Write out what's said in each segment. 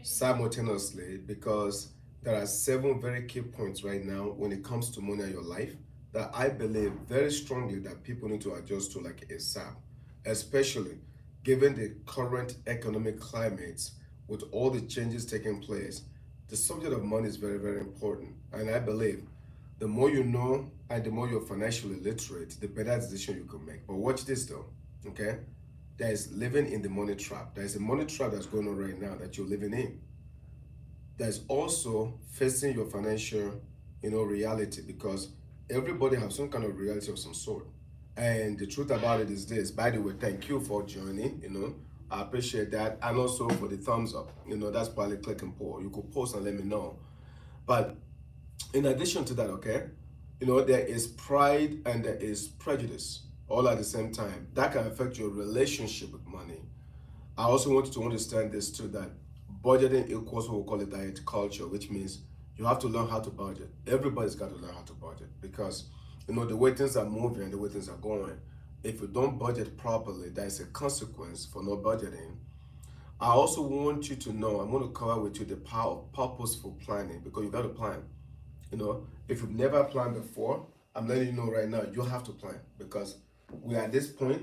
simultaneously because there are seven very key points right now when it comes to money in your life that I believe very strongly that people need to adjust to like ASAP, especially given the current economic climates with all the changes taking place. The subject of money is very, very important. And I believe the more you know and the more you're financially literate, the better decision you can make. But watch this though, okay? There is living in the money trap. There is a money trap that's going on right now that you're living in. There's also facing your financial, reality because everybody has some kind of reality of some sort. And the truth about it is this. By the way, thank you for joining. I appreciate that, and also for the thumbs up. That's probably click and pull. You could post and let me know. But in addition to that, okay, there is pride and there is prejudice all at the same time. That can affect your relationship with money. I also want you to understand this too, that budgeting equals what we call a diet culture, which means you have to learn how to budget. Everybody's got to learn how to budget because the way things are moving and the way things are going. If you don't budget properly, there is a consequence for not budgeting. I also want you to know, I'm going to cover with you the power of purposeful planning because you got to plan. If you've never planned before, I'm letting you know right now, you have to plan because we're at this point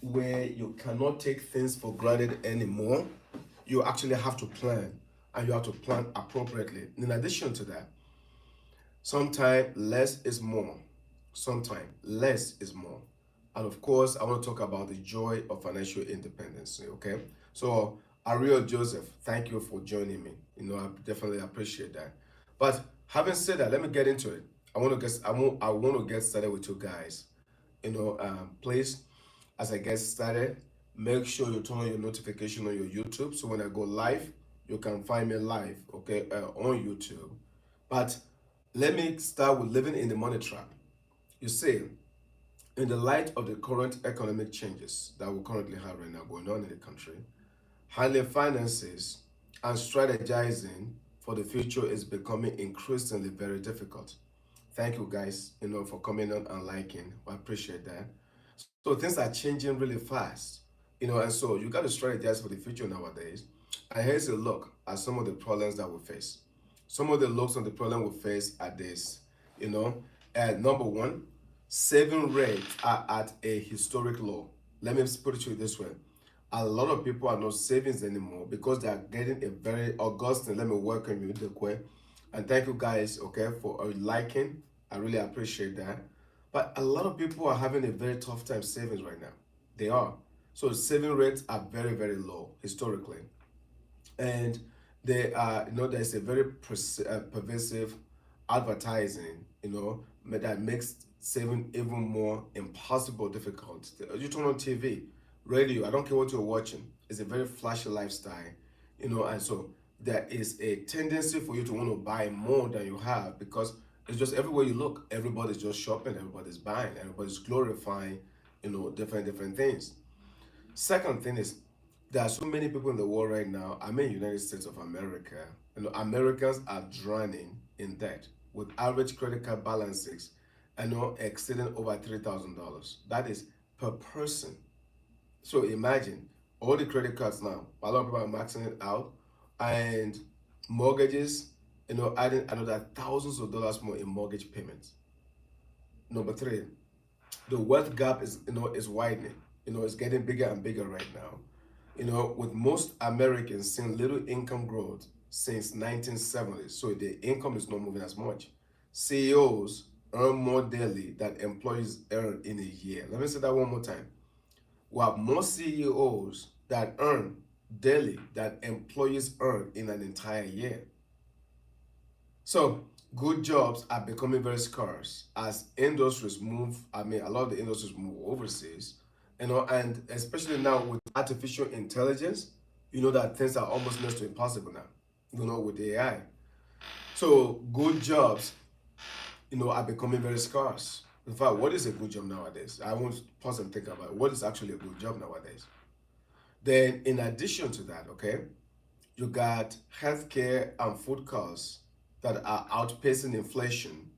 where you cannot take things for granted anymore. You actually have to plan and you have to plan appropriately. In addition to that, sometimes less is more. Sometimes less is more. And of course, I want to talk about the joy of financial independence. Okay. So, Ariel Joseph, thank you for joining me. I definitely appreciate that. But having said that, let me get into it. I want to get started with you guys. Please, as I get started, make sure you turn on your notification on your YouTube so when I go live, you can find me live, okay, on YouTube. But let me start with living in the money trap. You see, in the light of the current economic changes that we currently have right now going on in the country, handling finances and strategizing for the future is becoming increasingly very difficult. Thank you guys, for coming on and liking. I appreciate that. So things are changing really fast, and so you got to strategize for the future nowadays. And here's a look at some of the problems that we face. Some of the looks on the problem we face are this, you know. And number one, saving rates are at a historic low. Let me put it to you this way. A lot of people are not savings anymore because they are getting a very Augustine. Let me welcome you, Dekwe. And thank you guys, okay, for liking. I really appreciate that. But a lot of people are having a very tough time savings right now. They are. So saving rates are very, very low historically. And they are, there's a very pervasive advertising, that makes saving even more impossible difficult. You turn on TV, radio, I don't care what you're watching, it's a very flashy lifestyle, and so there is a tendency for you to want to buy more than you have because it's just everywhere you look, everybody's just shopping, everybody's buying, everybody's glorifying, different things. Second thing is there are so many people in the world right now. I'm in United States of America. Americans are drowning in debt with average credit card balances exceeding over $3,000. That is per person. So imagine all the credit cards now. A lot of people are maxing it out, and mortgages, adding another thousands of dollars more in mortgage payments. Number three, the wealth gap is widening. It's getting bigger and bigger right now. With most Americans seeing little income growth since 1970s, so the income is not moving as much. CEOs earn more daily than employees earn in a year. Let me say that one more time. We have more CEOs that earn daily than employees earn in an entire year. So good jobs are becoming very scarce as industries move. I mean, a lot of the industries move overseas, and especially now with artificial intelligence, that things are almost next to impossible now, with AI. So good jobs, are becoming very scarce. In fact, what is a good job nowadays? I want to pause and think about what is actually a good job nowadays. Then, in addition to that, okay, you got healthcare and food costs that are outpacing inflation.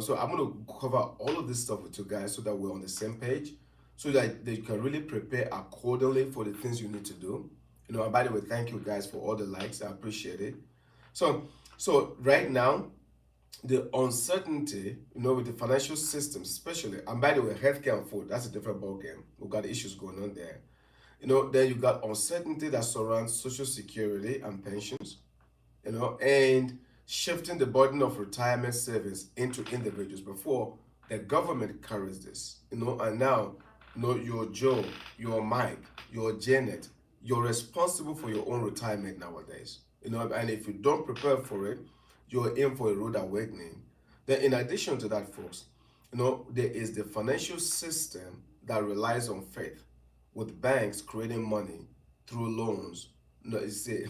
So I'm going to cover all of this stuff with you guys so that we're on the same page, so that they can really prepare accordingly for the things you need to do. And by the way, thank you guys for all the likes. I appreciate it. So, so right now, the uncertainty, with the financial system, especially, and by the way, healthcare and food, that's a different ballgame. We've got issues going on there. Then you got uncertainty that surrounds social security and pensions, and shifting the burden of retirement savings into individuals. Before, the government carries this, and now, you're Joe, you're Mike, you're Janet, you're responsible for your own retirement nowadays. And if you don't prepare for it, you're in for a rude awakening. Then, in addition to that, folks, there is the financial system that relies on faith, with banks creating money through loans. You see,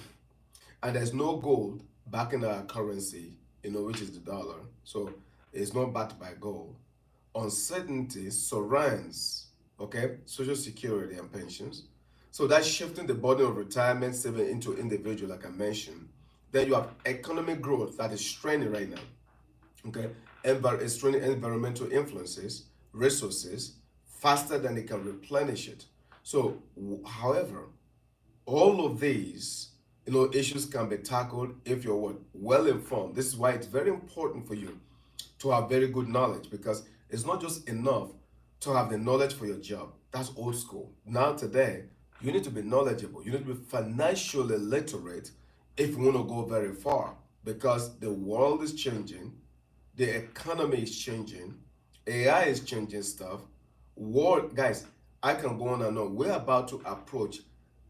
and there's no gold backing our currency, which is the dollar. So it's not backed by gold. Uncertainty surrounds, okay, social security and pensions. So that's shifting the burden of retirement saving into individual, like I mentioned. Then you have economic growth that is straining right now. Okay, it's straining environmental influences, resources faster than they can replenish it. So, however, all of these issues can be tackled if you're what well informed. This is why it's very important for you to have very good knowledge, because it's not just enough to have the knowledge for your job. That's old school. Now today, you need to be knowledgeable. You need to be financially literate if you want to go very far, because the world is changing, the economy is changing, AI is changing stuff. World, guys, I can go on and on. We're about to approach,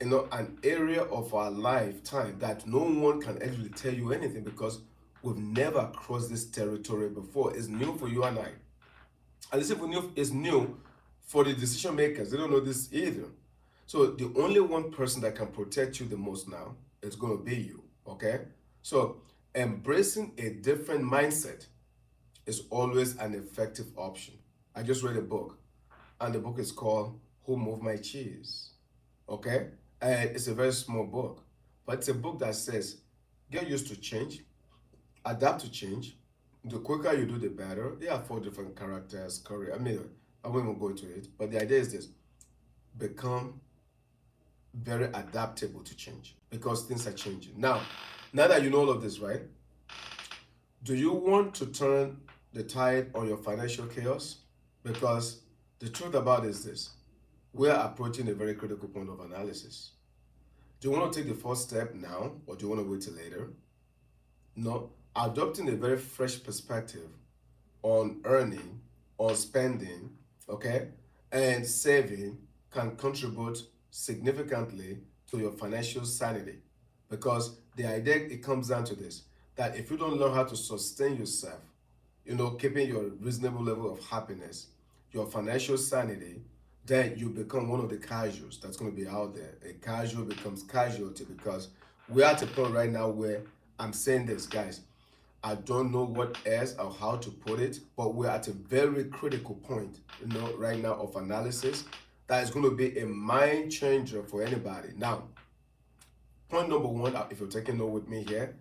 an area of our lifetime that no one can actually tell you anything, because we've never crossed this territory before. It's new for you and I. And this is new for the decision makers. They don't know this either. So the only one person that can protect you the most now is going to be you. Okay? So embracing a different mindset is always an effective option. I just read a book, and the book is called Who Moved My Cheese? Okay? And it's a very small book, but it's a book that says get used to change, adapt to change. The quicker you do, the better. There are four different characters, career. I mean, I won't even go into it, but the idea is this: become very adaptable to change, because things are changing. Now that you know all of this, right? Do you want to turn the tide on your financial chaos? Because the truth about it is this: we are approaching a very critical point of analysis. Do you want to take the first step now, or do you want to wait till later? No, adopting a very fresh perspective on earning, on spending, okay, and saving can contribute significantly to your financial sanity. Because the idea, it comes down to this: that if you don't learn how to sustain yourself, keeping your reasonable level of happiness, your financial sanity, then you become one of the casuals that's going to be out there. A casual becomes casualty, because we're at a point right now where I'm saying this, guys. I don't know what else or how to put it, but we're at a very critical point, right now, of analysis that is going to be a mind changer for anybody. Now, point number one, if you're taking note with me here,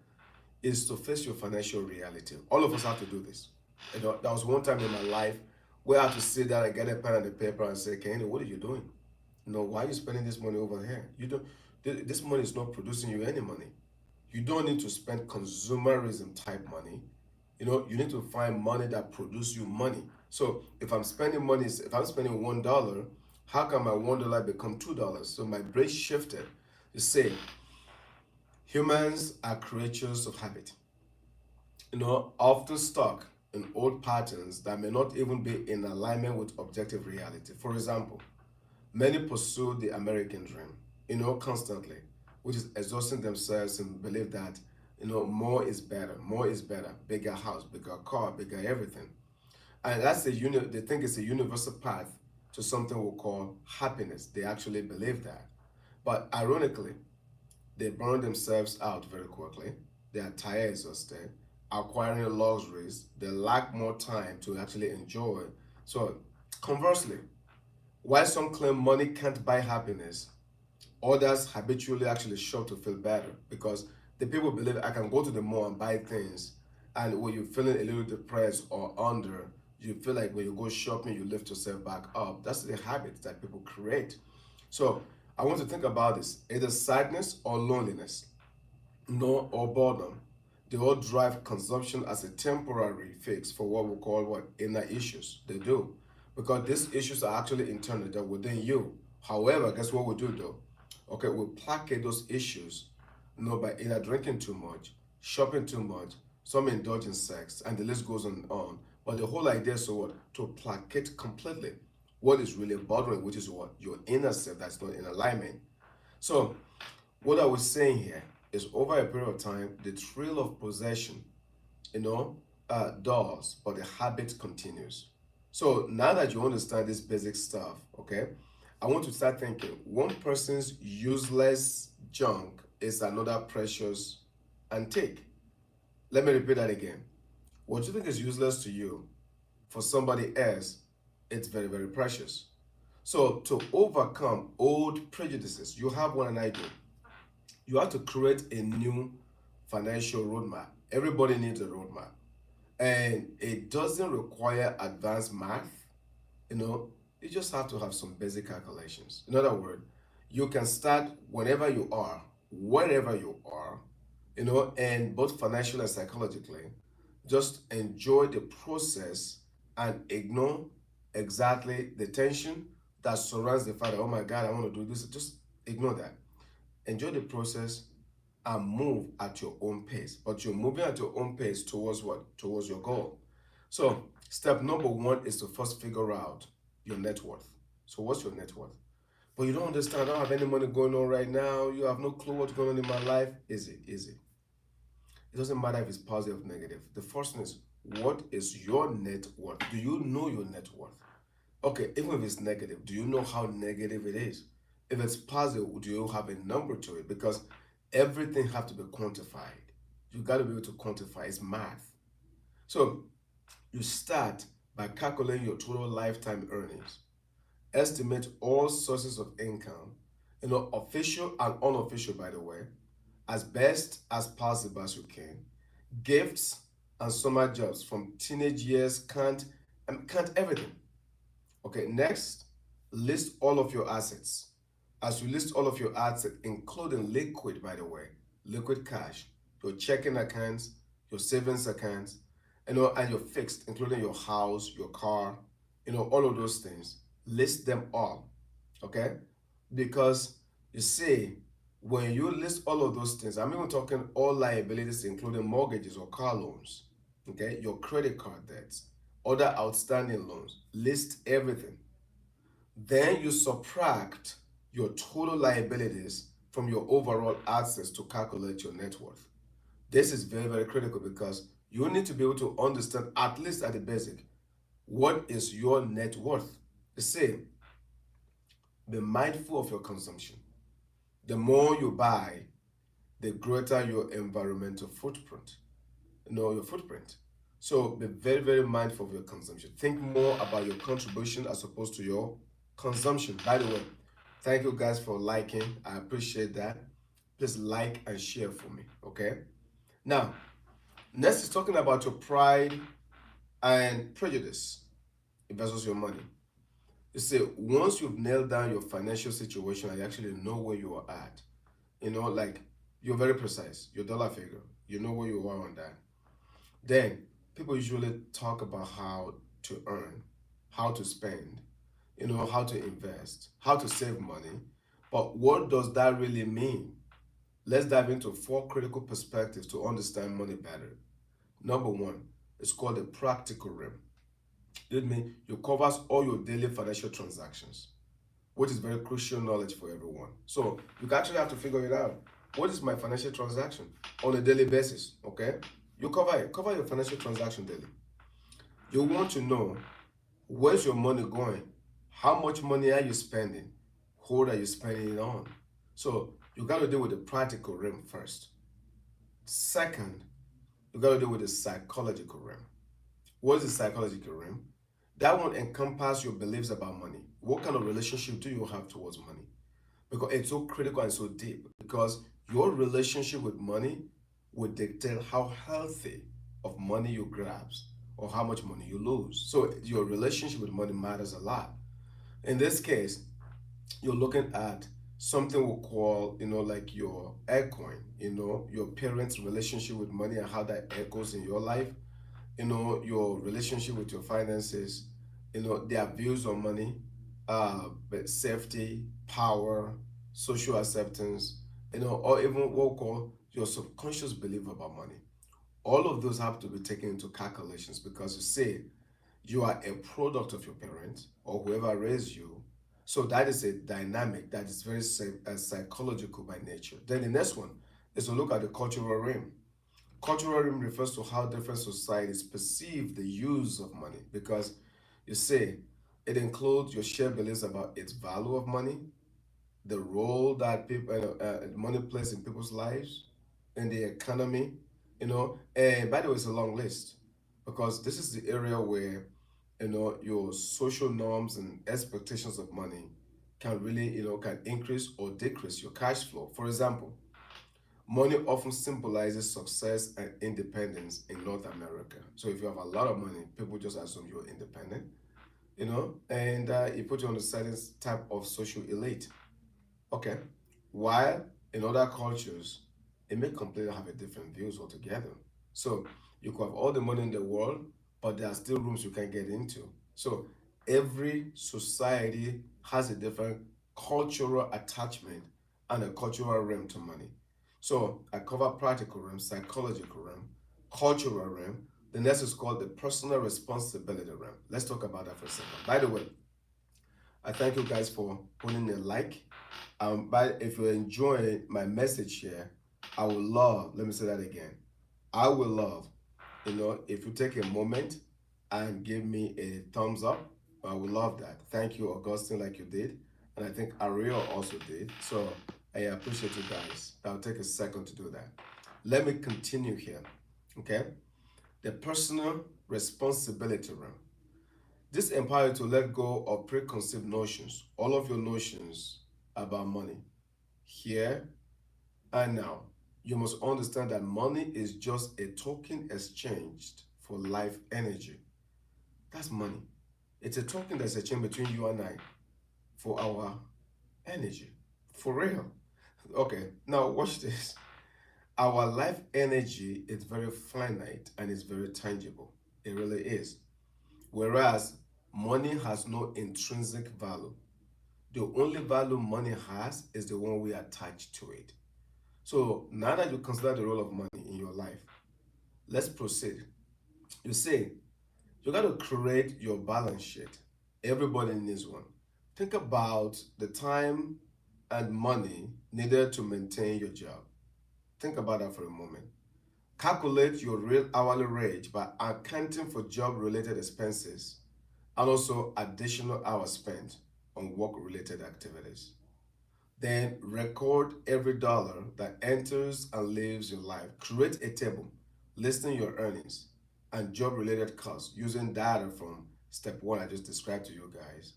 is to face your financial reality. All of us have to do this. There was one time in my life where I had to sit down and get a pen and a paper and say, Kehinde, what are you doing? Why are you spending this money over here? You don't. This money is not producing you any money. You don't need to spend consumerism type money. You need to find money that produces you money. So if I'm spending money, if I'm spending $1, how can my $1 become $2? So my brain shifted to say, humans are creatures of habit. Often stuck in old patterns that may not even be in alignment with objective reality. For example, many pursue the American dream, constantly, which is exhausting themselves and believe that, more is better, bigger house, bigger car, bigger everything. And they think it's a universal path to something we call happiness. They actually believe that. But ironically, they burn themselves out very quickly. They are tired, exhausted, acquiring luxuries. They lack more time to actually enjoy. So, conversely, while some claim money can't buy happiness, others habitually actually shop to feel better, because the people believe I can go to the mall and buy things, and when you're feeling a little depressed or under, you feel like when you go shopping, you lift yourself back up. That's the habit that people create. So I want to think about this. Either sadness or loneliness, no, or boredom. They all drive consumption as a temporary fix for what we call what inner issues. They do, because these issues are actually internal. They're within you. However, guess what we do though? Okay, we placate those issues, by either drinking too much, shopping too much, some indulge in sex, and the list goes on and on. But the whole idea is so what? To placate completely what is really bothering, which is what? Your inner self that's not in alignment. So, what I was saying here is over a period of time, the thrill of possession, you know, does, but the habit continues. So now that you understand this basic stuff, okay, I want to start thinking one person's useless junk is another precious antique. Let me repeat that again. What you think is useless to you, for somebody else, it's very, very precious. So to overcome old prejudices, you have one and I do. You have to create a new financial roadmap. Everybody needs a roadmap. And it doesn't require advanced math, you know, you just have to have some basic calculations. In other words, you can start whenever you are, wherever you are, and both financially and psychologically, just enjoy the process and ignore exactly the tension that surrounds the fact that, oh my God, I want to do this. Just ignore that. Enjoy the process and move at your own pace. But you're moving at your own pace towards what? Towards your goal. So, step number one is to first figure out your net worth. So, what's your net worth? But you don't understand, I don't have any money going on right now. You have no clue what's going on in my life. Easy, easy. It doesn't matter if it's positive or negative. The first thing is, what is your net worth? Do you know your net worth? Okay, even if it's negative, do you know how negative it is? If it's positive, do you have a number to it? Because everything has to be quantified. You got to be able to quantify. It's math. So you start by calculating your total lifetime earnings. Estimate all sources of income, official and unofficial, by the way, as best as possible as you can. Gifts and summer jobs from teenage years can't everything. Okay, next, list all of your assets. As you list all of your assets, including liquid, by the way, liquid cash, your checking accounts, your savings accounts, and your fixed, including your house, your car, all of those things. List them all, okay? Because you see, when you list all of those things, I'm even talking all liabilities, including mortgages or car loans, okay? Your credit card debts, other outstanding loans, list everything. Then you subtract your total liabilities from your overall assets to calculate your net worth. This is very, very critical because you need to be able to understand, at least at the basic, what is your net worth. You see, be mindful of your consumption. The more you buy, the greater your environmental footprint. Your footprint. So be very, very mindful of your consumption. Think more about your contribution as opposed to your consumption. By the way, thank you guys for liking. I appreciate that. Please like and share for me, okay? Now, next is talking about your pride and prejudice versus your money. You see, once you've nailed down your financial situation, I actually know where you are at. Like you're very precise, your dollar figure, you know where you are on that. Then people usually talk about how to earn, how to spend, how to invest, how to save money. But what does that really mean? Let's dive into 4 critical perspectives to understand money better. Number one, it's called the practical realm. It means it covers all your daily financial transactions, which is very crucial knowledge for everyone. So you actually have to figure it out. What is my financial transaction on a daily basis? Okay, you cover your financial transaction daily. You want to know where's your money going, how much money are you spending, who are you spending it on. So you got to deal with the practical realm first. Second, you got to deal with the psychological realm. What is the psychological realm? That one encompasses your beliefs about money. What kind of relationship do you have towards money? Because it's so critical and so deep. Because your relationship with money will dictate how healthy of money you grab or how much money you lose. So your relationship with money matters a lot. In this case, you're looking at something we'll call, like your echoing, your parents' relationship with money and how that echoes in your life, your relationship with your finances, their views on money, but safety, power, social acceptance, or even what we call your subconscious belief about money. All of those have to be taken into calculations because you see, you are a product of your parents or whoever raised you. So that is a dynamic that is very psychological by nature. Then the next one is to look at the cultural realm. Cultural realm refers to how different societies perceive the use of money because you see, it includes your shared beliefs about its value of money, the role that people money plays in people's lives, in the economy, And by the way, it's a long list because this is the area where your social norms and expectations of money can really can increase or decrease your cash flow. For example, money often symbolizes success and independence in North America. So if you have a lot of money, people just assume you're independent, and it puts you on a certain type of social elite. Okay. While in other cultures, it may completely have a different views altogether. So you could have all the money in the world, but there are still rooms you can get into. So every society has a different cultural attachment and a cultural realm to money. So I cover practical realm, psychological realm, cultural realm. The next is called the personal responsibility realm. Let's talk about that for a second. By the way, I thank you guys for putting a like. But if you enjoy my message here, I would love, let me say that again. I would love, if you take a moment and give me a thumbs up, I would love that. Thank you, Augustine, like you did. And I think Ariel also did. So I appreciate you guys. I'll take a second to do that. Let me continue here. Okay? The personal responsibility realm. This empowers you to let go of preconceived notions, all of your notions about money. Here and now, you must understand that money is just a token exchanged for life energy. That's money. It's a token that's exchanged between you and I for our energy. For real. Okay, now watch this. Our life energy is very finite and it's very tangible. It really is. Whereas money has no intrinsic value. The only value money has is the one we attach to it. So now that you consider the role of money in your life, let's proceed. You see, you got to create your balance sheet. Everybody needs one. Think about the time and money needed to maintain your job. Think about that for a moment. Calculate your real hourly rate by accounting for job related expenses and also additional hours spent on work related activities. Then record every dollar that enters and leaves your life. Create a table listing your earnings and job related costs using data from step one I just described to you guys,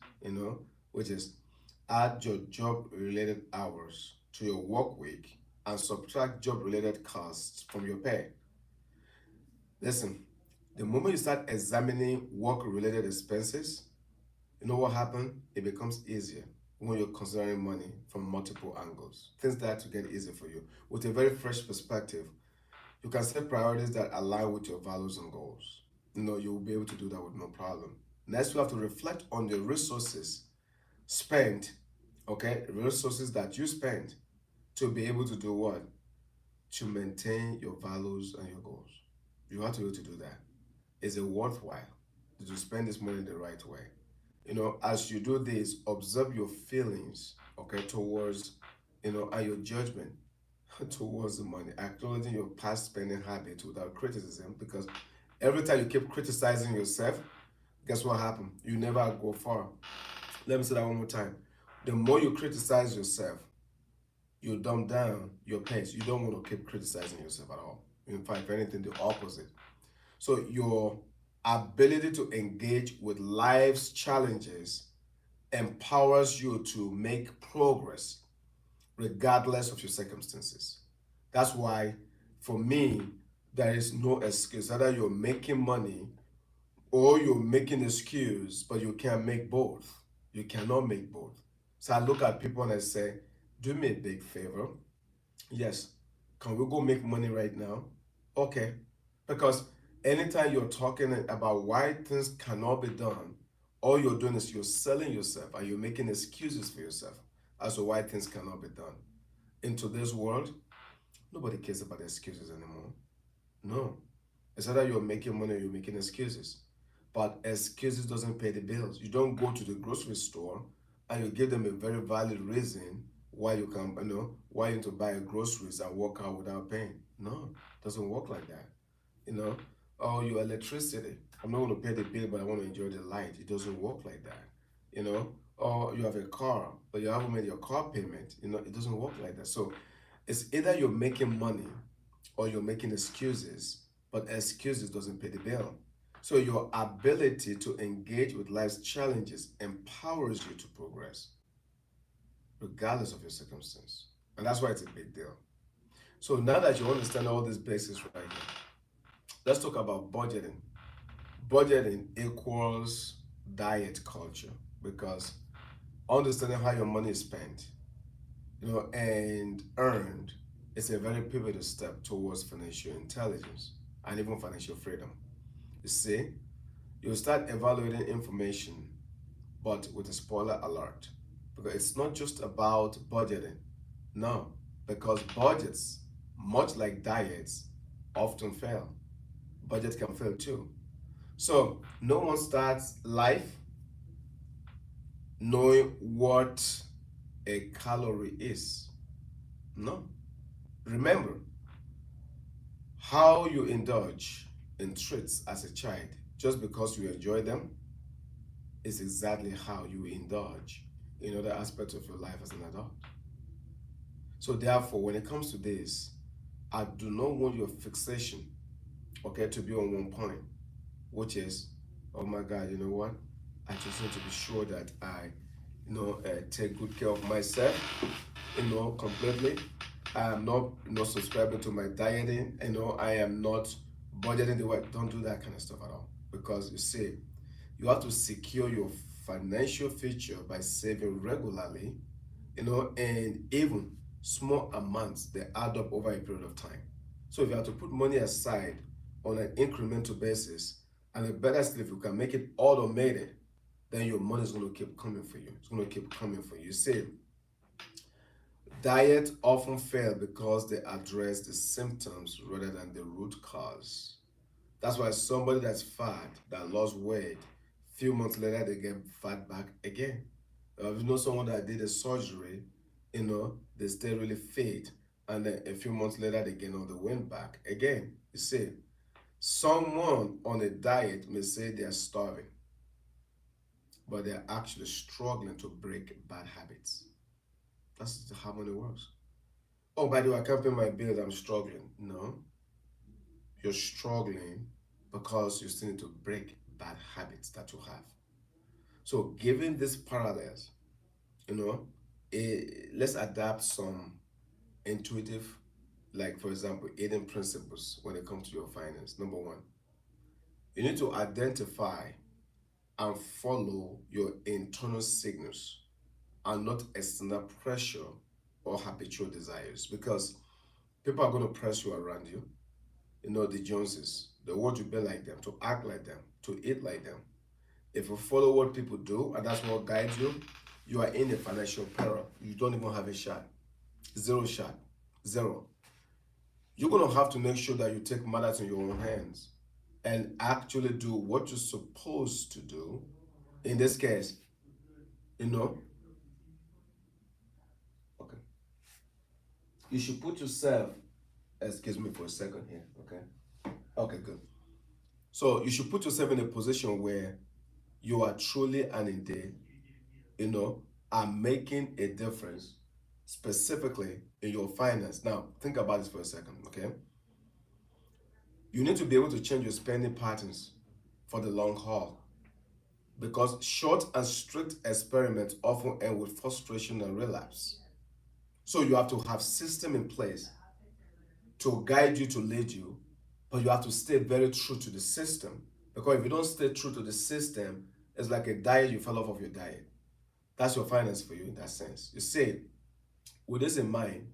which is add your job related hours to your work week and subtract job related costs from your pay. Listen, the moment you start examining work related expenses, you know what happened? It becomes easier when you're considering money from multiple angles. Things that to get easy for you. With a very fresh perspective, you can set priorities that align with your values and goals. You'll be able to do that with no problem. Next, you have to reflect on the resources spent, okay? Resources that you spend to be able to do what? To maintain your values and your goals. You have to be able to do that. Is it worthwhile? Did you spend this money the right way? As you do this, observe your feelings, okay, towards, and your judgment towards the money, acknowledging your past spending habits without criticism, because every time you keep criticizing yourself, guess what happened? You never go far. Let me say that one more time. The more you criticize yourself, you dumb down your pace. You don't want to keep criticizing yourself at all. In fact, if anything, the opposite. So your ability to engage with life's challenges empowers you to make progress regardless of your circumstances. That's why, for me, there is no excuse. Either you're making money or you're making excuse, but you can't make both. You cannot make both. So I look at people and I say, Do me a big favor. Yes. Can we go make money right now? Okay. Because anytime you're talking about why things cannot be done, all you're doing is you're selling yourself and you're making excuses for yourself as to why things cannot be done. In today's world, nobody cares about excuses anymore. No. It's either you're making money or you're making excuses. But excuses doesn't pay the bills. You don't go to the grocery store and you give them a very valid reason why you can, why you need to buy groceries and walk out without paying. No, it doesn't work like that. You know, or your electricity. I'm not going to pay the bill, but I want to enjoy the light. It doesn't work like that. Or you have a car, but you haven't made your car payment. It doesn't work like that. So it's either you're making money or you're making excuses, but excuses doesn't pay the bill. So your ability to engage with life's challenges empowers you to progress, regardless of your circumstance. And that's why it's a big deal. So now that you understand all these basics right here, let's talk about budgeting. Budgeting equals diet culture because understanding how your money is spent, and earned is a very pivotal step towards financial intelligence and even financial freedom. You see, you start evaluating information, but with a spoiler alert, because it's not just about budgeting. No, because budgets, much like diets, often fail. Budget can fail too. So no one starts life knowing what a calorie is. No. Remember, how you indulge in treats as a child just because you enjoy them is exactly how you indulge in other aspects of your life as an adult. So therefore, when it comes to this, I do not want your fixation, okay, to be on one point, which is, oh my God, you know what? I just need to be sure that I, take good care of myself, completely. I am not, subscribing to my dieting. I am not budgeting the way. Don't do that kind of stuff at all. Because you see, you have to secure your financial future by saving regularly, and even small amounts that add up over a period of time. So if you have to put money aside on an incremental basis, and the better still, if you can make it automated, then your money is going to keep coming for you. It's going to keep coming for you. You see, diets often fail because they address the symptoms rather than the root cause. That's why somebody that's fat, that lost weight, few months later they get fat back again. If you know someone that did a surgery, they stay really fit, and then a few months later they gain all the weight back again. You see, someone on a diet may say they are starving, but they're actually struggling to break bad habits. That's how money works. Oh, by the way, I can't pay my bills, I'm struggling. No, you're struggling because you still need to break bad habits that you have. So, given these parallels, let's adapt some intuitive, like for example, eating principles when it comes to your finance. Number one, you need to identify and follow your internal signals and not external pressure or habitual desires because people are going to press you around you. The Joneses, they want to be like them, to act like them, to eat like them. If you follow what people do and that's what guides you, you are in a financial peril. You don't even have a shot. Zero shot. Zero. You're going to have to make sure that you take matters in your own hands and actually do what you're supposed to do. In this case, you know, okay. You should put yourself, excuse me for a second here, okay? Okay, good. So you should put yourself in a position where you are truly and indeed, are making a difference specifically in your finance. Now, think about this for a second, okay? You need to be able to change your spending patterns for the long haul because short and strict experiments often end with frustration and relapse. So you have to have system in place to guide you, to lead you, but you have to stay very true to the system. Because if you don't stay true to the system, it's like a diet, you fell off of your diet. That's your finance for you in that sense. You see, With this in mind,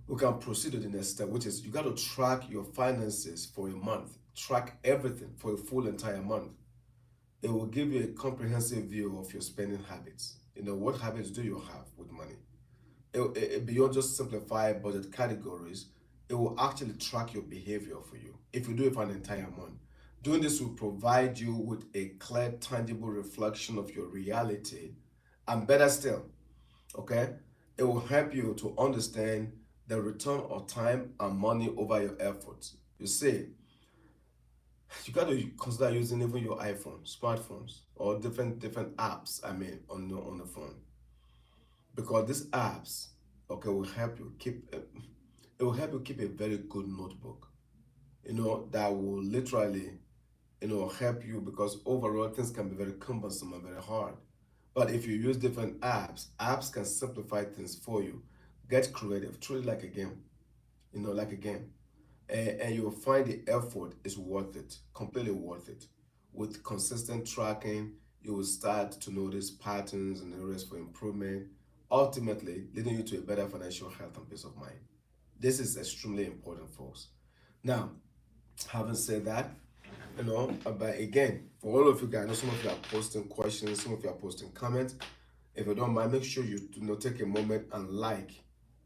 we can proceed to the next step, which is you got to track your finances for a month. Track everything for a full entire month. It will give you a comprehensive view of your spending habits. What habits do you have with money? Beyond just simplified budget categories, it will actually track your behavior for you if you do it for an entire month. Doing this will provide you with a clear, tangible reflection of your reality, and better still, okay, it will help you to understand the return of time and money over your efforts. You see, you got to consider using even your iPhone, smartphones, or different apps. I mean, on the phone, because these apps, okay, will help you keep. It will help you keep a very good notebook. That will literally, help you because overall things can be very cumbersome and very hard. But if you use different apps can simplify things for you. Get creative, treat it like a game, like a game. And you'll find the effort is worth it, completely worth it. With consistent tracking, you will start to notice patterns and areas for improvement, ultimately leading you to a better financial health and peace of mind. This is extremely important, folks. Now, having said that, but again, for all of you guys, I know some of you are posting questions, some of you are posting comments. If you don't mind, make sure you take a moment and like,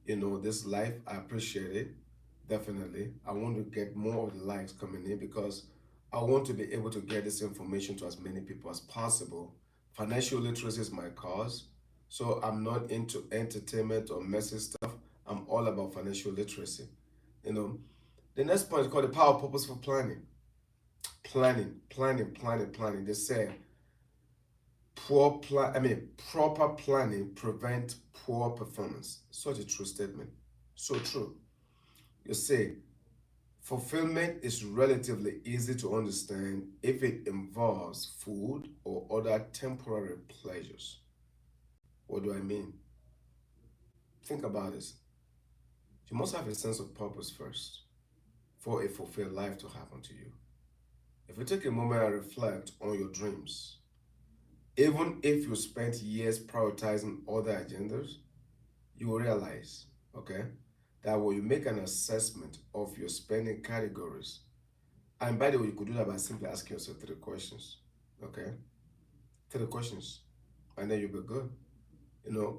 this live. I appreciate it. Definitely. I want to get more of the likes coming in because I want to be able to get this information to as many people as possible. Financial literacy is my cause. So I'm not into entertainment or messy stuff. I'm all about financial literacy. You know, the next point is called the power of purposeful planning. Planning. They say proper planning prevent poor performance. Such a true statement. So true. You see, fulfillment is relatively easy to understand if it involves food or other temporary pleasures. What do I mean? Think about this. You must have a sense of purpose first for a fulfilled life to happen to you. If you take a moment and reflect on your dreams, even if you spent years prioritizing other agendas, you will realize, okay, that when you make an assessment of your spending categories, and by the way, you could do that by simply asking yourself three questions, okay? Three questions, and then you'll be good.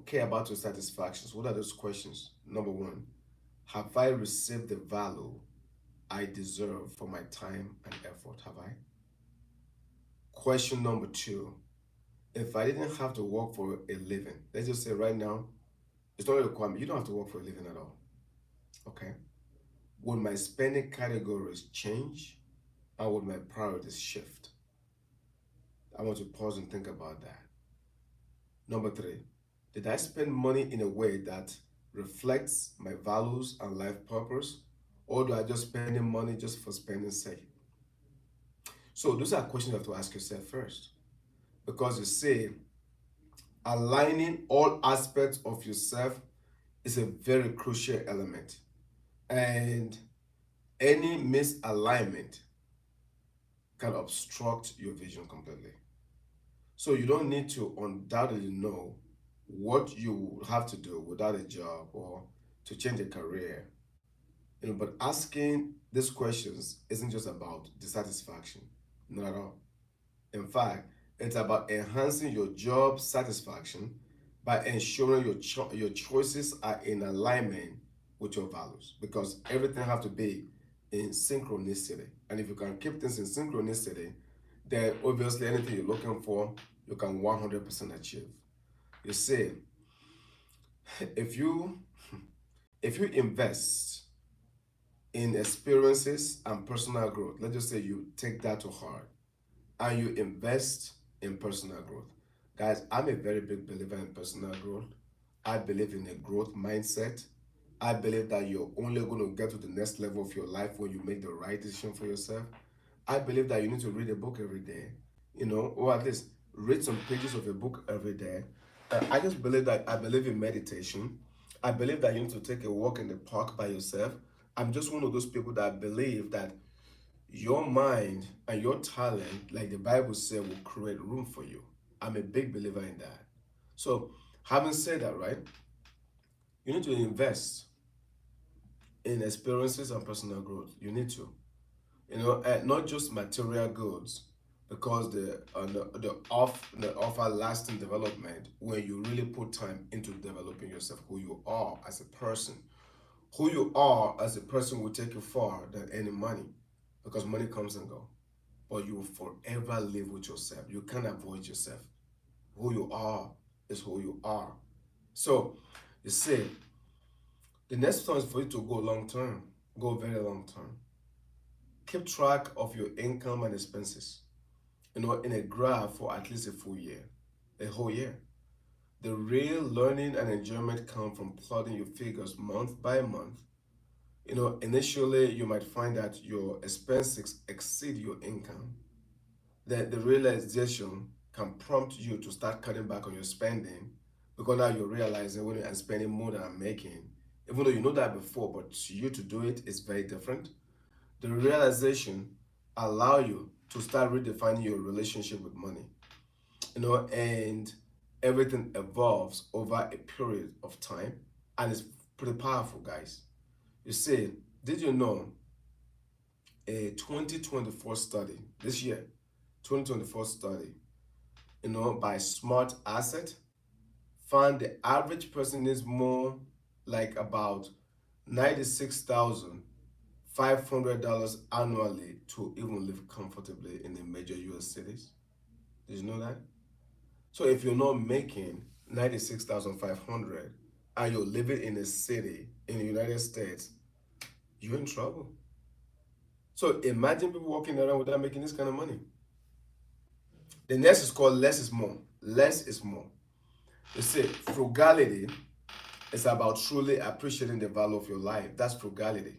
Care about your satisfactions. What are those questions? Number one, have I received the value I deserve for my time and effort? Have I? Question number two, if I didn't have to work for a living, let's just say right now, it's not a requirement. You don't have to work for a living at all. Okay. Would my spending categories change or would my priorities shift? I want to pause and think about that. Number three, did I spend money in a way that reflects my values and life purpose? Or do I just spend money just for spending's sake? So those are questions you have to ask yourself first. Because you see, aligning all aspects of yourself is a very crucial element. And any misalignment can obstruct your vision completely. So you don't need to undoubtedly know what you have to do without a job or to change a career. But asking these questions isn't just about dissatisfaction, not at all. In fact, it's about enhancing your job satisfaction by ensuring your choices are in alignment with your values because everything has to be in synchronicity. And if you can keep things in synchronicity, then obviously anything you're looking for, you can 100% achieve. You see, if you if you invest in experiences and personal growth, let's just say you take that to heart and you invest in personal growth. Guys, I'm a very big believer in personal growth. I believe in a growth mindset. I believe that you're only going to get to the next level of your life when you make the right decision for yourself. I believe that you need to read a book every day, or at least read some pages of a book every day. I just believe that I believe in meditation. I believe that you need to take a walk in the park by yourself. I'm just one of those people that believe that your mind and your talent, like the Bible said, will create room for you. I'm a big believer in that. So, having said that, right, You need to invest in experiences and personal growth. You need to, not just material goods, because the offer lasting development when you really put time into developing yourself, who you are as a person. Who you are as a person will take you far than any money, because money comes and go, but you will forever live with yourself. You can't avoid yourself. Who you are is who you are. So you see, the next one is for you to go long term, go very long term. Keep track of your income and expenses, in a graph for at least a full year, a whole year. The real learning and enjoyment come from plotting your figures month by month. Initially you might find that your expenses exceed your income. Then the realization can prompt you to start cutting back on your spending, because now you're realizing when I'm spending more than I'm making. Even though you know that before, but you to do it is very different. The realization allow you to start redefining your relationship with money, and everything evolves over a period of time, and it's pretty powerful, guys. You see, did you know a 2024 study this year, 2024 study, by Smart Asset, found the average person needs more, like about $96,500 annually to even live comfortably in the major US cities. Did you know that? So if you're not making 96,500 and you're living in a city in the United States, you're in trouble. So imagine people walking around without making this kind of money. The next is called less is more. Less is more. You see, frugality is about truly appreciating the value of your life. That's frugality.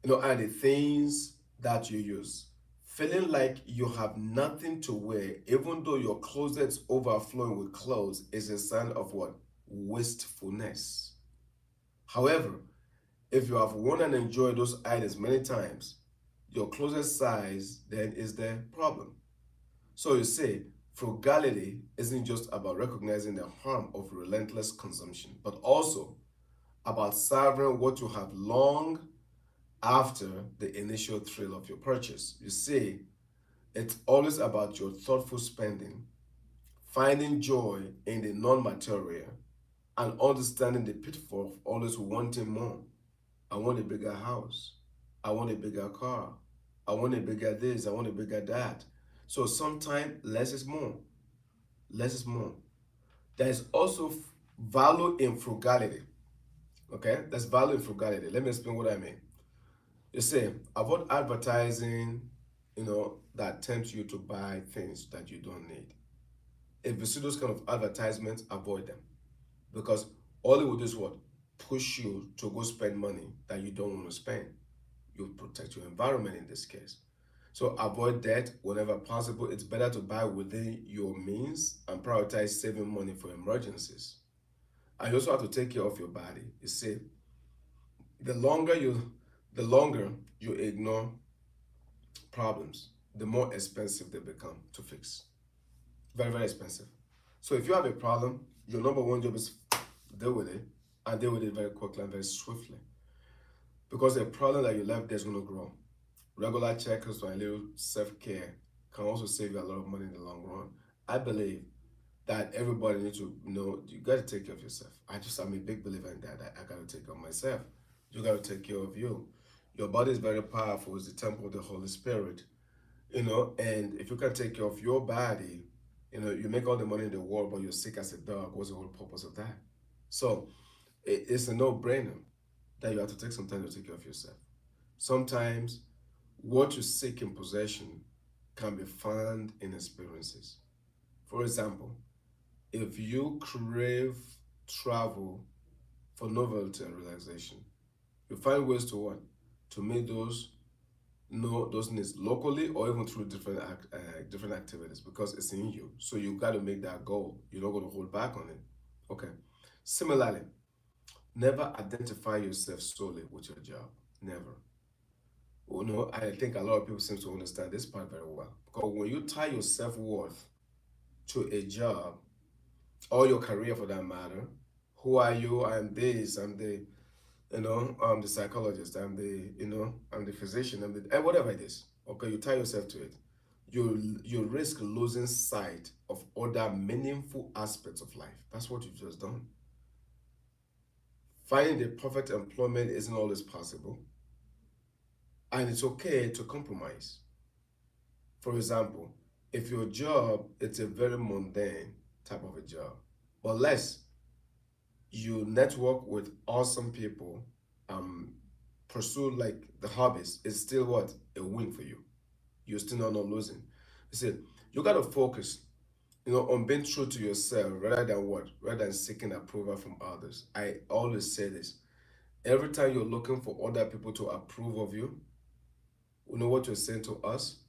And the things that you use. Feeling like you have nothing to wear, even though your closet's overflowing with clothes, is a sign of what? Wastefulness. However, if you have worn and enjoyed those items many times, your closet size then is the problem. So you see, frugality isn't just about recognizing the harm of relentless consumption, but also about savoring what you have long after the initial thrill of your purchase. You see, it's always about your thoughtful spending, finding joy in the non material, and understanding the pitfall of always wanting more. I want a bigger house. I want a bigger car. I want a bigger this. I want a bigger that. So sometimes less is more. Less is more. There is also value in frugality. Okay? There's value in frugality. Let me explain what I mean. You see, avoid advertising, that tempts you to buy things that you don't need. If you see those kind of advertisements, avoid them. Because all it will do is what? Push you to go spend money that you don't want to spend. You protect your environment in this case. So avoid debt whenever possible. It's better to buy within your means and prioritize saving money for emergencies. And you also have to take care of your body. You see, the longer you the longer you ignore problems, the more expensive they become to fix. Very, very expensive. So if you have a problem, your number one job is deal with it, and deal with it very quickly and very swiftly. Because a problem that you left there is going to grow. Regular checkups and a little self-care can also save you a lot of money in the long run. I believe that everybody needs to know you got to take care of yourself. I'm a big believer in that. I got to take care of myself. You got to take care of you. Your body is very powerful. It's the temple of the Holy Spirit. And if you can take care of your body, you make all the money in the world, but you're sick as a dog. What's the whole purpose of that? So it's a no-brainer that you have to take some time to take care of yourself. Sometimes what you seek in possession can be found in experiences. For example, if you crave travel for novelty and relaxation, you find ways to what? To meet those needs locally or even through different activities, because it's in you. So you got to make that goal. You're not going to hold back on it. Okay. Similarly, never identify yourself solely with your job. Never. I think a lot of people seem to understand this part very well. Because when you tie your self worth to a job or your career for that matter, Who are you? I'm this. I'm the psychologist. I'm the physician. And whatever it is. Okay, you tie yourself to it. You risk losing sight of other meaningful aspects of life. That's what you've just done. Finding the perfect employment isn't always possible, and it's okay to compromise. For example, if your job it's a very mundane type of a job, unless you network with awesome people, um, pursue like the hobbies, it's still what a win for you. You're still not losing. You see, you gotta focus, on being true to yourself rather than what, rather than seeking approval from others. I always say this. Every time you're looking for other people to approve of you, you know what you're saying to us?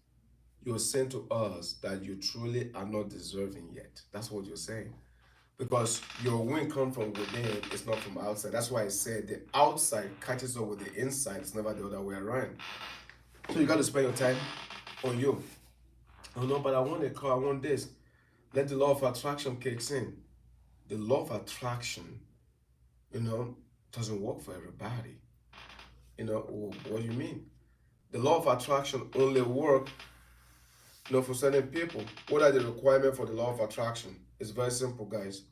You're saying to us that you truly are not deserving yet. That's what you're saying. Because your win comes from within, it's not from outside. That's why I said the outside catches up with the inside. It's never the other way around. So you got to spend your time on you. Oh no, but I want a car, I want this. Let the law of attraction kicks in. The law of attraction, you know, doesn't work for everybody. What do you mean? The law of attraction only work, for certain people. What are the requirements for the law of attraction? It's very simple, guys.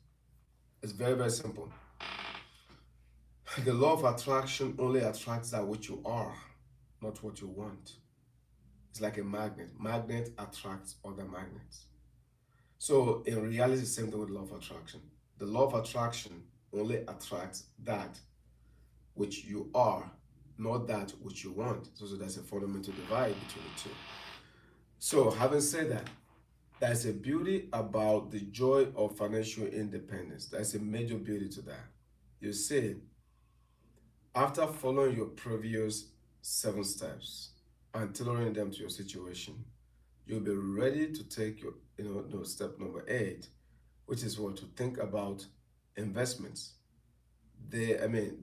It's very, very simple. The law of attraction only attracts that which you are, not what you want. It's like a magnet. Magnet attracts other magnets. So in reality, it's the same thing with the law of attraction. The law of attraction only attracts that which you are, not that which you want. So there's a fundamental divide between the two. So having said that, there's a beauty about the joy of financial independence. There's a major beauty to that. You see, after following your previous 7 steps and tailoring them to your situation, you'll be ready to take your, no, step number 8, which is what to think about investments. There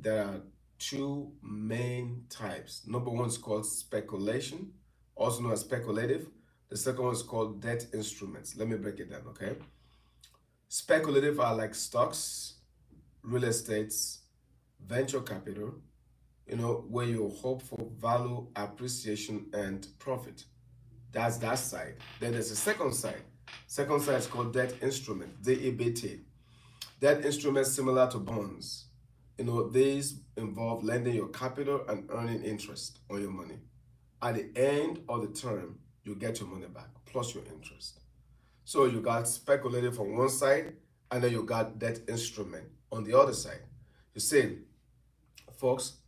are two main types. Number one is called speculation, also known as speculative. The second one is called debt instruments. Let me break it down, okay? Speculative are like stocks, real estates, venture capital, where you hope for value, appreciation, and profit. That's that side. Then there's a second side. Second side is called debt instrument, DEBT. Debt instruments similar to bonds. These involve lending your capital and earning interest on your money. At the end of the term, you get your money back plus your interest. So you got speculative on one side, and then you got debt instrument on the other side. You see, folks,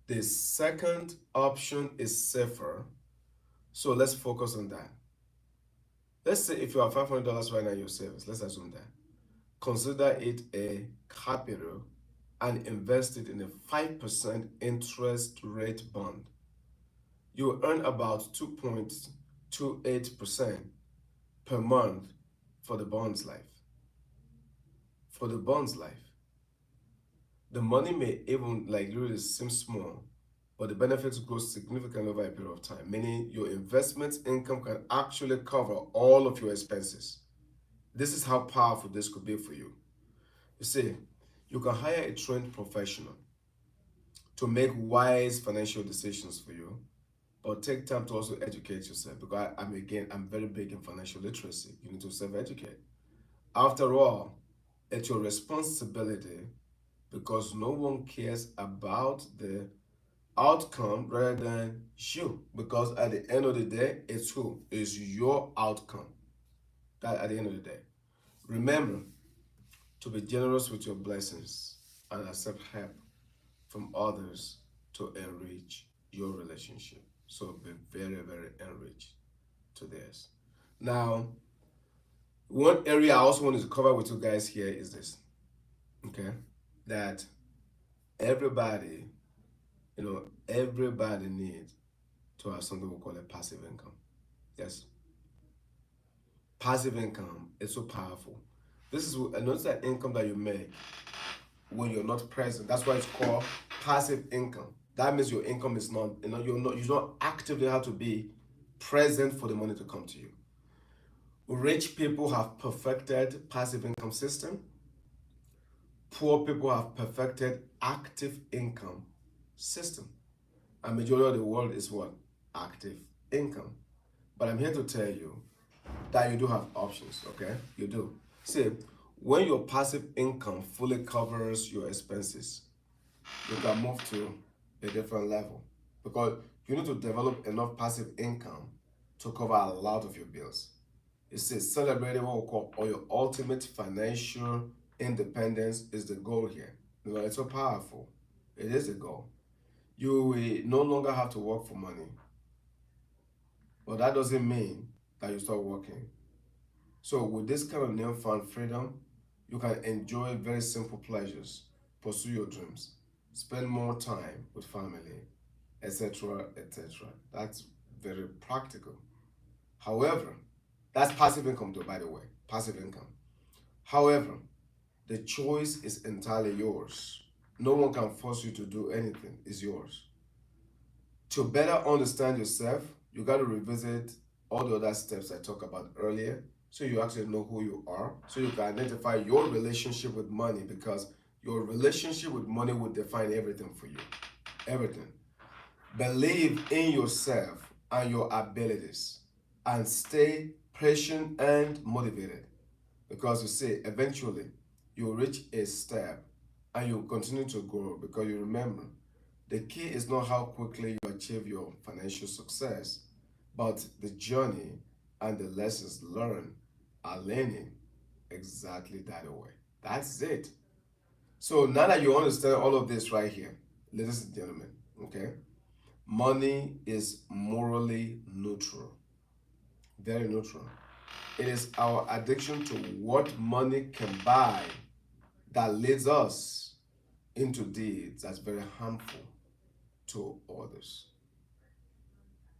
the second option is safer. So let's focus on that. Let's say if you have $500 right now in your savings, let's assume that. Consider it a capital and invest it in a 5% interest rate bond. You earn about 2.28% per month for the bond's life. For the bond's life. The money may even like really seem small, but the benefits grow significantly over a period of time, meaning your investment income can actually cover all of your expenses. This is how powerful this could be for you. You see, you can hire a trained professional to make wise financial decisions for you, but take time to also educate yourself because I'm very big in financial literacy. You need to self-educate. After all, it's your responsibility because no one cares about the outcome rather than you. Because at the end of the day, it's who? It's your outcome. That at the end of the day. Remember to be generous with your blessings and accept help from others to enrich your relationship. So be very, very enriched to this. Now, one area I also wanted to cover with you guys here is this. Okay? That everybody, everybody needs to have something we call a passive income. Yes. Passive income is so powerful. This is notice that income that you make when you're not present. That's why it's called passive income. That means your income is not, you don't actively have to be present for the money to come to you. Rich people have perfected passive income system. Poor people have perfected active income system. And majority of the world is what? Active income. But I'm here to tell you that you do have options, okay? You do. See, when your passive income fully covers your expenses, you can move to a different level because you need to develop enough passive income to cover a lot of your bills. You see, celebrating what we call or your ultimate financial independence is the goal here. You know, it's so powerful. It is a goal. You will no longer have to work for money, but that doesn't mean that you stop working. So with this kind of newfound freedom, you can enjoy very simple pleasures, pursue your dreams, spend more time with family, etc., etc. That's very practical. However, that's passive income though, by the way, passive income. However, the choice is entirely yours. No one can force you to do anything. It's yours. To better understand yourself, you got to revisit all the other steps I talked about earlier so you actually know who you are, so you can identify your relationship with money because your relationship with money will define everything for you. Everything. Believe in yourself and your abilities and stay patient and motivated because you see, eventually you'll reach a step and you'll continue to grow because you remember the key is not how quickly you achieve your financial success, but the journey and the lessons learned are learning exactly that way. That's it. So now that you understand all of this right here, ladies and gentlemen, okay, money is morally neutral, very neutral. It is our addiction to what money can buy that leads us into deeds that's very harmful to others.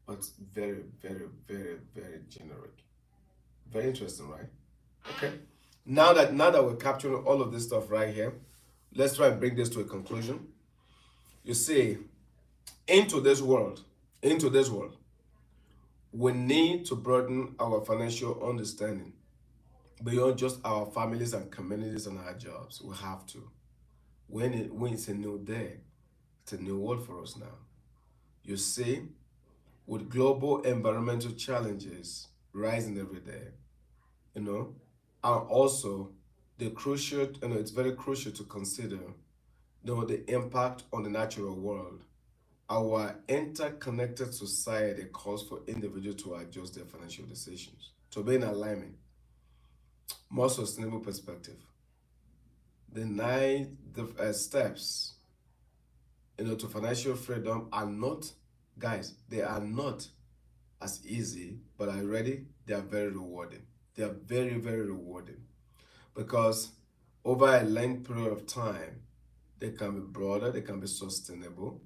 But very, very, very, very generic. Very interesting, right? Okay. Now that we're capturing all of this stuff right here, let's try and bring this to a conclusion. You see, into this world, into this world, we need to broaden our financial understanding beyond just our families and communities and our jobs. We have to. When it's a new day, it's a new world for us now. You see, with global environmental challenges rising every day, you know, and also it's very crucial to consider, the impact on the natural world. Our interconnected society calls for individuals to adjust their financial decisions to be in alignment, more sustainable perspective. The steps, to financial freedom are not, guys, they are not as easy, but are ready. They are very rewarding. They are very, very rewarding because over a length period of time, they can be broader, they can be sustainable,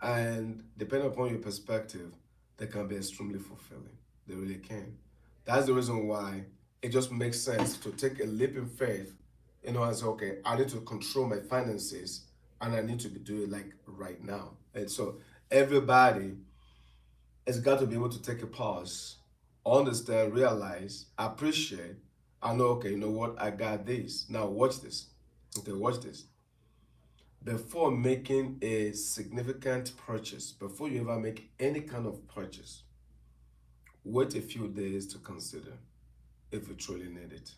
and depending upon your perspective, they can be extremely fulfilling. They really can. That's the reason why it just makes sense to take a leap in faith, and say, okay, I need to control my finances and I need to be doing it like right now. And so everybody has got to be able to take a pause, understand, realize, appreciate, and know, okay, you know what, I got this. Now watch this. Okay, watch this. Before making a significant purchase, before you ever make any kind of purchase, wait a few days to consider if you truly need it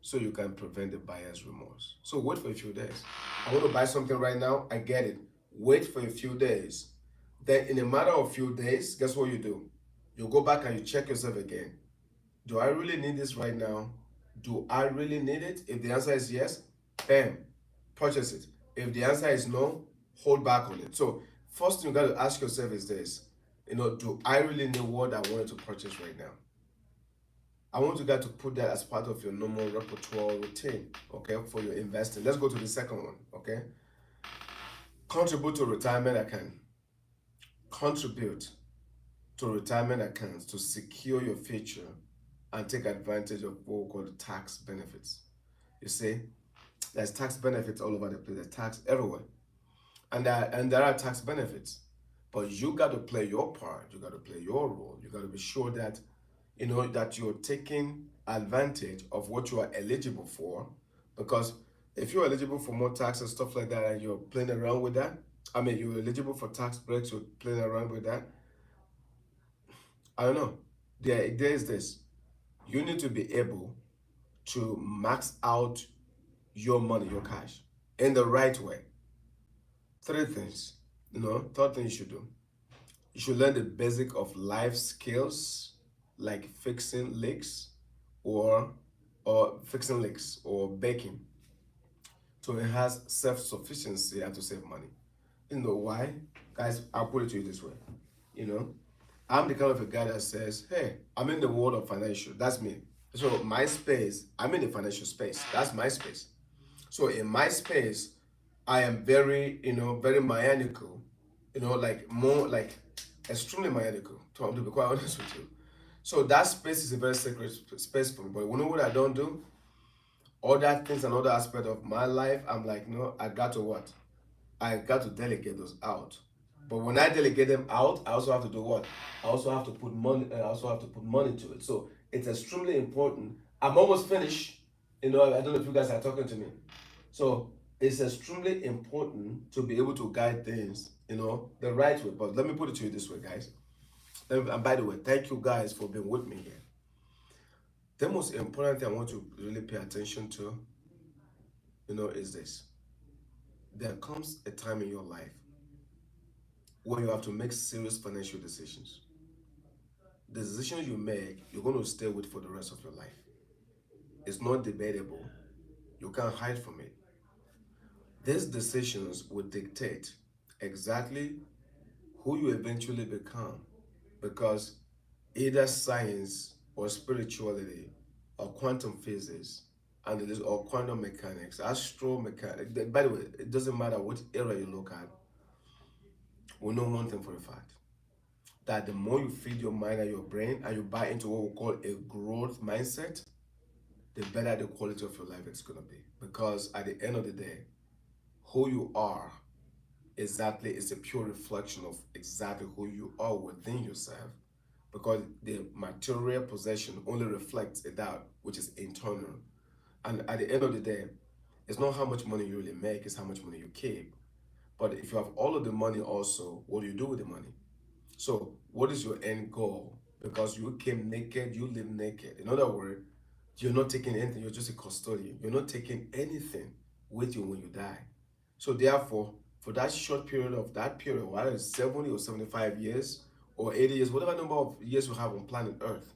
so you can prevent the buyer's remorse. So wait for a few days. I want to buy something right now, I get it. Wait for a few days. Then in a matter of few days, guess what you do? You go back and you check yourself again. Do I really need this right now? Do I really need it? If the answer is yes, bam, purchase it. If the answer is no, hold back on it. So first thing you got to ask yourself is this, do I really need what I wanted to purchase right now? I want you guys to put that as part of your normal repertoire routine, okay, for your investing. Let's go to the second one, okay? Contribute to retirement account. Contribute to retirement accounts to secure your future and take advantage of what we call the tax benefits. You see, there's tax benefits all over the place. There's tax everywhere, and there are tax benefits. But you got to play your part. You got to play your role. You got to be sure that that you're taking advantage of what you are eligible for, because If you're eligible for more tax and stuff like that and you're playing around with that, I mean, you're eligible for tax breaks, you're playing around with that, I don't know. There is this. You need to be able to max out your money, your cash, in the right way. Three things, third thing you should do. You should learn the basic of life skills like fixing leaks or fixing leaks or baking to enhance self-sufficiency and to save money. You know why? Guys, I'll put it to you this way. You know, I'm the kind of a guy that says, hey, I'm in the world of financial. That's me. So my space, I'm in the financial space. That's my space. So in my space, I am very, very maniacal, like more like extremely maniacal, to be quite honest with you. So that space is a very sacred space for me. But you know what I don't do? Other things and other aspect of my life, I'm like, no, I got to what? I got to delegate those out. But when I delegate them out, I also have to do what? I also have to put money. I also have to put money to it. So it's extremely important. I'm almost finished. I don't know if you guys are talking to me. So it's extremely important to be able to guide things, the right way. But let me put it to you this way, guys. And by the way, thank you guys for being with me here. The most important thing I want to really pay attention to, is this. There comes a time in your life where you have to make serious financial decisions. The decisions you make, you're going to stay with for the rest of your life. It's not debatable. You can't hide from it. These decisions will dictate exactly who you eventually become because either science or spirituality or quantum physics and it is or quantum mechanics, astromechanics. By the way, it doesn't matter what area you look at. We know one thing for a fact that the more you feed your mind and your brain and you buy into what we call a growth mindset, the better the quality of your life is going to be. Because at the end of the day, who you are exactly is a pure reflection of exactly who you are within yourself. Because the material possession only reflects a doubt, which is internal. And at the end of the day, it's not how much money you really make, it's how much money you keep. But if you have all of the money also, what do you do with the money? So, what is your end goal? Because you came naked, you live naked. In other words, you're not taking anything, you're just a custodian. You're not taking anything with you when you die. So, therefore, for that short period of that period, whether it's 70 or 75 years or 80 years, whatever number of years you have on planet Earth,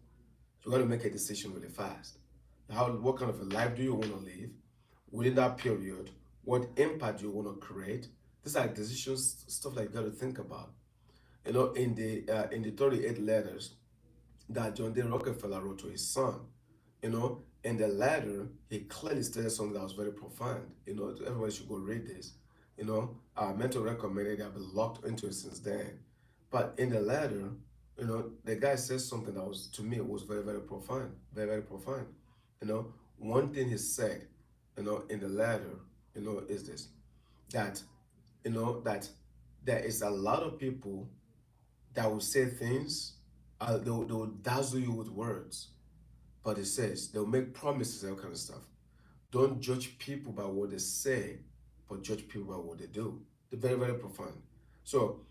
you got to make a decision really fast. What kind of a life do you want to live within that period? What impact do you want to create? These are decisions, stuff like you got to think about. In the 38 letters that John D. Rockefeller wrote to his son, in the letter, he clearly stated something that was very profound. Everybody should go read this. I meant to recommend it, I've been locked into it since then. But in the letter, the guy says something that was, to me, it was very, very profound. Very, very profound. One thing he said, in the letter, is this that, that there is a lot of people that will say things, they will dazzle you with words. But it says they'll make promises and all kind of stuff. Don't judge people by what they say, but judge people by what they do. They're very, very profound. So,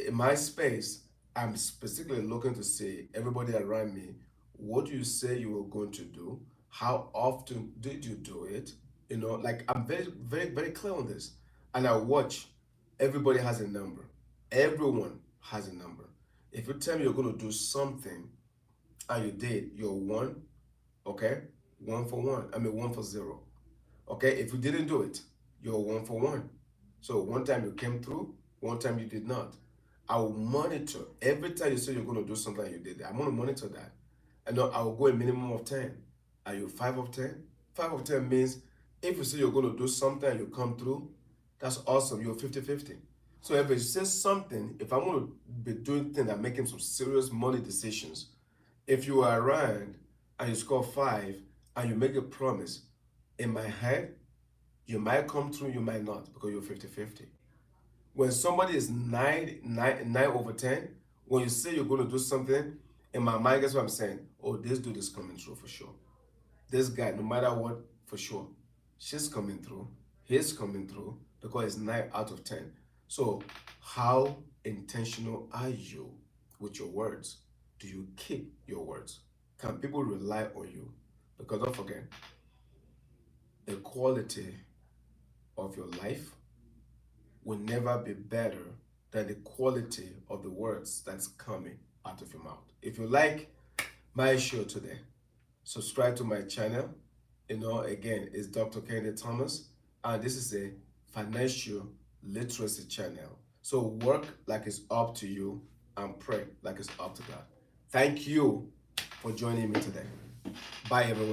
in my space, I'm specifically looking to see everybody around me. What do you say you were going to do? How often did you do it? Like I'm very, very, very clear on this. And I watch. Everybody has a number. Everyone has a number. If you tell me you're going to do something and you did, you're one, okay? One for one. I mean, one for zero. Okay? If you didn't do it, you're one for one. So one time you came through, one time you did not. I will monitor every time you say you're going to do something you did. I'm going to monitor that. And I will go a minimum of 10. Are you 5 of 10? 5 of 10 means if you say you're going to do something and you come through, that's awesome. You're 50-50. So if you say something, if I'm going to be doing things and making some serious money decisions, if you are around and you score 5 and you make a promise, in my head, you might come through, you might not because you're 50-50. When somebody is 9 over 10, when you say you're going to do something, in my mind, guess what I'm saying? Oh, this dude is coming through for sure. This guy, no matter what, for sure. she's coming through, he's coming through, because it's 9 out of 10. So, how intentional are you with your words? Do you keep your words? Can people rely on you? Because don't forget, the quality of your life will never be better than the quality of the words that's coming out of your mouth. If you like my show today, subscribe to my channel. Again, it's Dr. Kehinde Thomas, and this is a financial literacy channel. So work like it's up to you and pray like it's up to God. Thank you for joining me today. Bye, everyone.